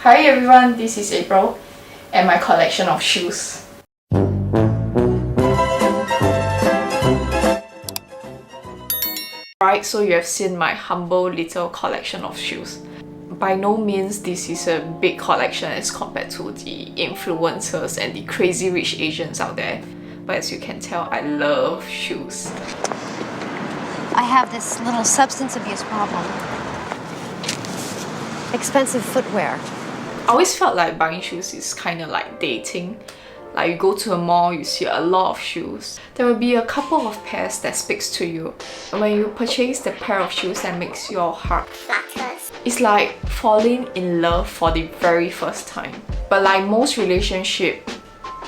Hi everyone, this is April and my collection of shoes. Alright, so you have seen my humble little collection of shoes. By no means this is a big collection as compared to the influencers and the crazy rich Asians out there. But as you can tell, I love shoes. I have this little substance abuse problem. Expensive footwear. I always felt like buying shoes is kind of like dating. Like you go to a mall, you see a lot of shoes. There will be a couple of pairs that speaks to you. When you purchase the pair of shoes that makes your heart flutters, it's like falling in love for the very first time. But like most relationship,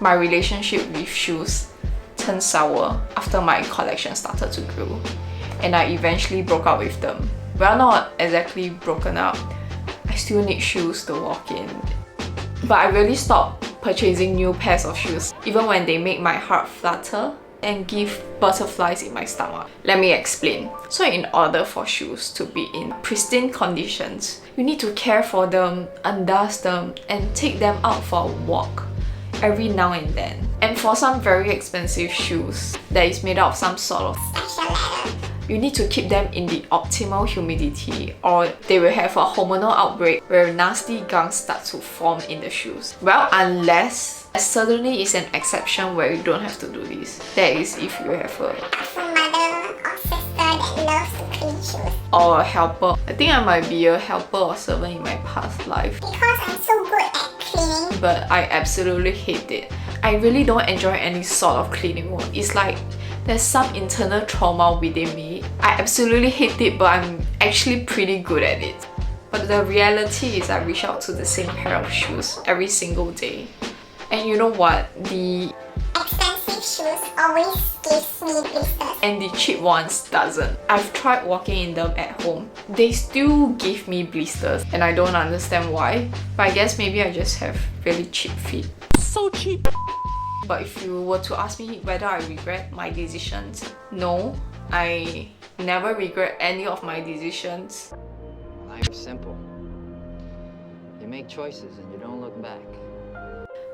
my relationship with shoes turned sour after my collection started to grow. And I eventually broke up with them. Well, not exactly broken up. I still need shoes to walk in. But I really stopped purchasing new pairs of shoes, even when they make my heart flutter and give butterflies in my stomach. Let me explain. So in order for shoes to be in pristine conditions, you need to care for them, undust them, and take them out for a walk every now and then. And for some very expensive shoes that is made out of some sort of special leather, you need to keep them in the optimal humidity or they will have a hormonal outbreak where nasty gunk starts to form in the shoes. Well, unless there certainly is an exception where you don't have to do this. That is if you have a mother or sister that loves to clean shoes. Or a helper. I think I might be a helper or servant in my past life. Because I'm so good at cleaning. But I absolutely hate it. I really don't enjoy any sort of cleaning work. It's like there's some internal trauma within me. I absolutely hate it, but I'm actually pretty good at it. But the reality is I reach out to the same pair of shoes every single day. And you know what? The expensive shoes always gives me blisters. And the cheap ones doesn't. I've tried walking in them at home. They still give me blisters and I don't understand why. But I guess maybe I just have really cheap feet. So cheap! But if you were to ask me whether I regret my decisions, no, I never regret any of my decisions. Life's simple. You make choices and you don't look back.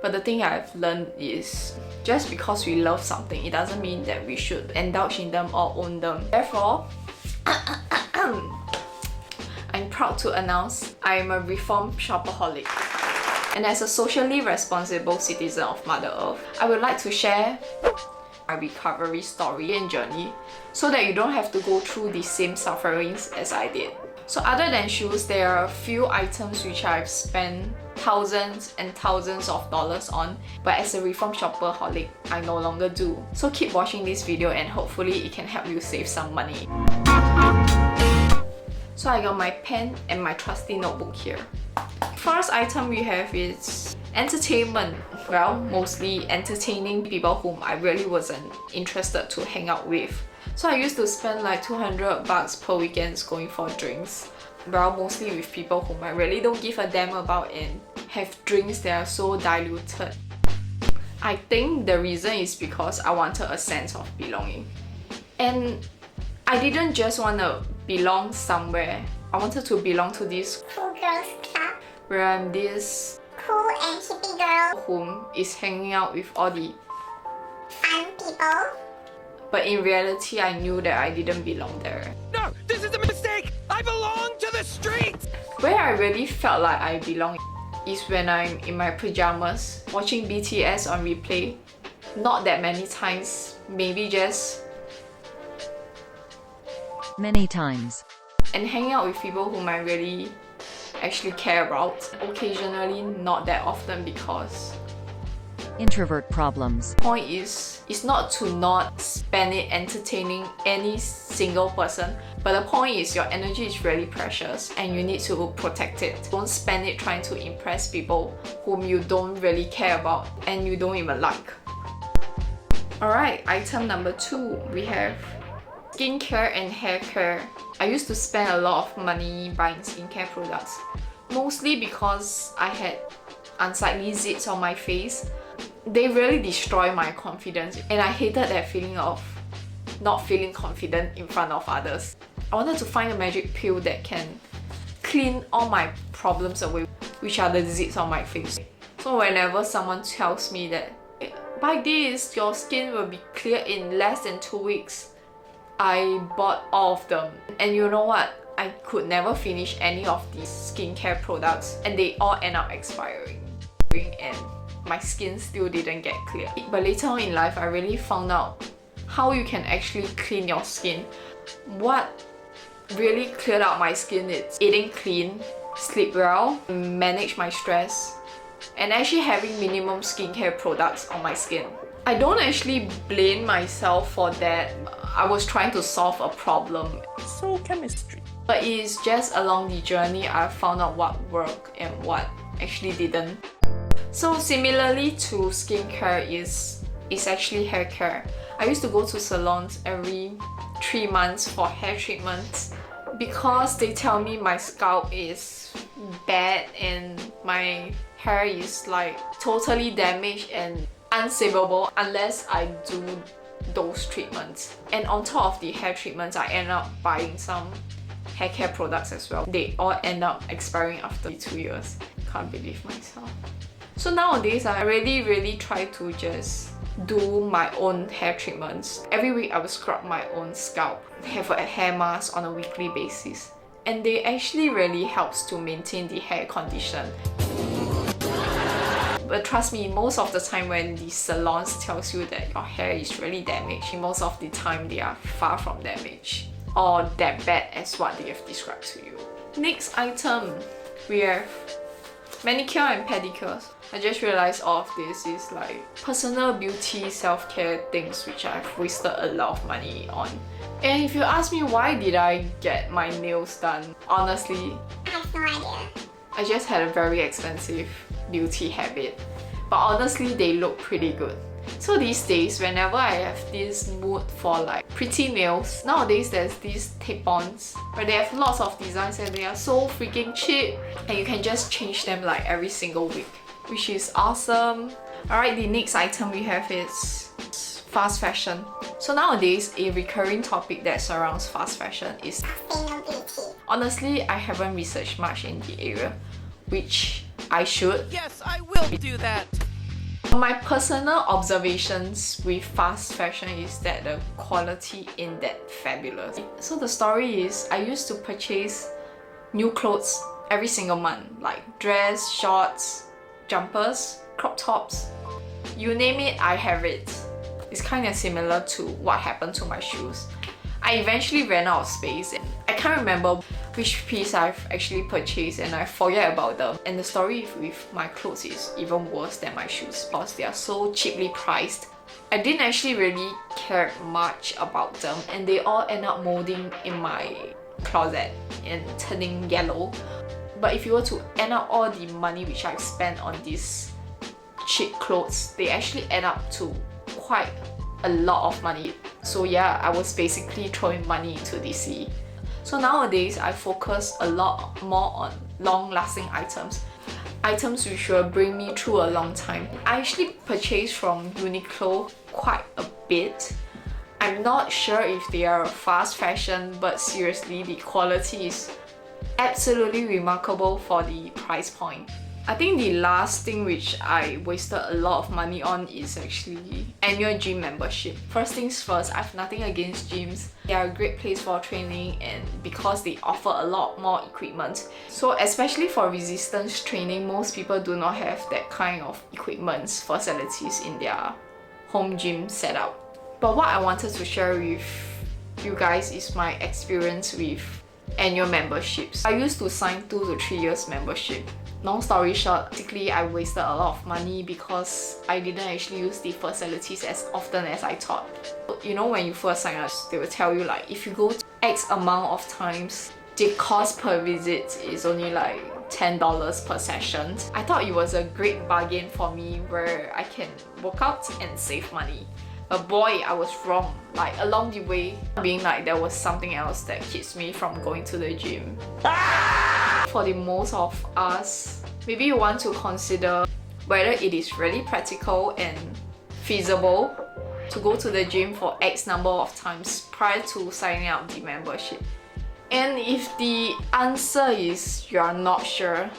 But the thing I've learned is just because we love something, it doesn't mean that we should indulge in them or own them. Therefore, I'm proud to announce I am a reformed shopaholic. And as a socially responsible citizen of Mother Earth, I would like to share my recovery story and journey so that you don't have to go through the same sufferings as I did. So other than shoes, there are a few items which I've spent thousands and thousands of dollars on, but as a reformed shopaholic, I no longer do. So keep watching this video and hopefully it can help you save some money. So I got my pen and my trusty notebook here. First item we have is entertainment. Well, mostly entertaining people whom I really wasn't interested to hang out with. So I used to spend like $200 per weekend going for drinks. Well, mostly with people whom I really don't give a damn about and have drinks that are so diluted. I think the reason is because I wanted a sense of belonging. And I didn't just want to belong somewhere. I wanted to belong to this cool girls club where I'm this cool and hippie girl whom is hanging out with all the fun people. But in reality, I knew that I didn't belong there. No, this is a mistake! I belong to the streets! Where I really felt like I belong is when I'm in my pajamas watching BTS on replay. Not that many times, maybe just many times. And hanging out with people whom I really actually care about. Occasionally, not that often because introvert problems. The point is, it's not to not spend it entertaining any single person, but the point is your energy is really precious and you need to protect it. Don't spend it trying to impress people whom you don't really care about and you don't even like. Alright, item number 2, we have skincare and hair care. I used to spend a lot of money buying skincare products, mostly because I had unsightly zits on my face. They really destroy my confidence and I hated that feeling of not feeling confident in front of others. I wanted to find a magic pill that can clean all my problems away. which are the zits on my face. So whenever someone tells me that buy this, your skin will be clear in less than 2 weeks, I bought all of them. And you know what? I could never finish any of these skincare products and they all end up expiring. And my skin still didn't get clear. But later on in life, I really found out how you can actually clean your skin. What really cleared out my skin is eating clean, sleep well, manage my stress, and actually having minimum skincare products on my skin. I don't actually blame myself for that. I was trying to solve a problem. So chemistry. But it's just along the journey I found out what worked and what actually didn't. So similarly to skincare is actually hair care. I used to go to salons every 3 months for hair treatments because they tell me my scalp is bad and my hair is like totally damaged and unsavable unless I do those treatments. And on top of the hair treatments, I end up buying some hair care products as well. They all end up expiring after 2 years. Can't believe myself. So nowadays, I really try to just do my own hair treatments. Every week I will scrub my own scalp, have a hair mask on a weekly basis. And they actually really helps to maintain the hair condition. But trust me, most of the time when the salons tells you that your hair is really damaged, most of the time they are far from damaged or that bad as what they have described to you. Next item, we have manicure and pedicures. I just realized all of this is like personal beauty, self-care things which I've wasted a lot of money on. And if you ask me why did I get my nails done, honestly, I have no idea. I just had a very expensive beauty habit. But honestly, they look pretty good. So these days, whenever I have this mood for like pretty nails, nowadays there's these tape-ons where they have lots of designs and they are so freaking cheap and you can just change them like every single week, which is awesome. Alright, the next item we have is fast fashion. So nowadays, a recurring topic that surrounds fast fashion is Sustainability. honestly, I haven't researched much in the area, which I should. Yes, I will do that. My personal observations with fast fashion is that the quality ain't that fabulous. So the story is, I used to purchase new clothes every single month, like dress, shorts, jumpers, crop tops, you name it, I have it. It's kind of similar to what happened to my shoes. I eventually ran out of space and I can't remember which piece I've actually purchased and I forget about them. And the story with my clothes is even worse than my shoes because they are so cheaply priced. I didn't actually really care much about them and they all end up molding in my closet and turning yellow. But if you were to end up all the money which I've spent on these cheap clothes, they actually add up to quite a lot of money. So yeah, I was basically throwing money into the sea. So nowadays, I focus a lot more on long-lasting items. Items which will bring me through a long time. I actually purchased from Uniqlo quite a bit. I'm not sure if they are fast fashion, but seriously, the quality is absolutely remarkable for the price point. I think the last thing which I wasted a lot of money on is actually annual gym membership. First things first, I have nothing against gyms. They are a great place for training and because they offer a lot more equipment. So especially for resistance training, most people do not have that kind of equipment facilities in their home gym setup. But what I wanted to share with you guys is my experience with annual memberships. I used to sign 2 to 3 years membership. Long story short, basically I wasted a lot of money because I didn't actually use the facilities as often as I thought. You know, when you first sign up, they will tell you like if you go to X amount of times, the cost per visit is only like $10 per session. I thought it was a great bargain for me where I can work out and save money. But boy, I was wrong. Like along the way, being like there was something else that keeps me from going to the gym. For the most of us, maybe you want to consider whether it is really practical and feasible to go to the gym for X number of times prior to signing up the membership. And if the answer is you are not sure,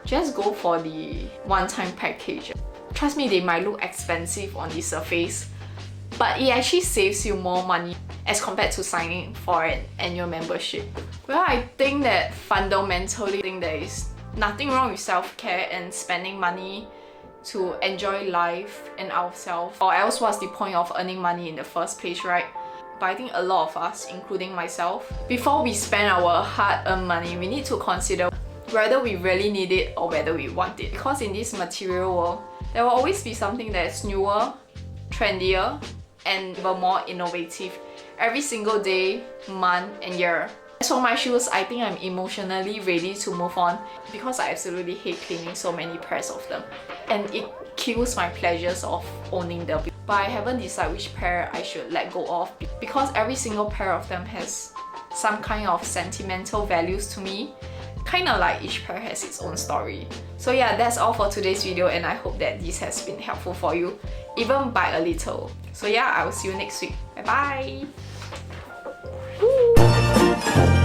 just go for the one-time package. Trust me, they might look expensive on the surface, but it actually saves you more money as compared to signing for an annual membership. Well, I think that fundamentally there is nothing wrong with self-care and spending money to enjoy life and ourselves, or else what's the point of earning money in the first place, right? But I think a lot of us, including myself, before we spend our hard-earned money, we need to consider whether we really need it or whether we want it. Because in this material world, there will always be something that's newer, trendier, and even more innovative every single day, month, and year. As for my shoes, I think I'm emotionally ready to move on because I absolutely hate cleaning so many pairs of them. And it kills my pleasures of owning them. But I haven't decided which pair I should let go of because every single pair of them has some kind of sentimental values to me. Kind of like each pair has its own story. So yeah, that's all for today's video, and I hope that this has been helpful for you, even by a little. So yeah, I will see you next week. Bye bye! Woo!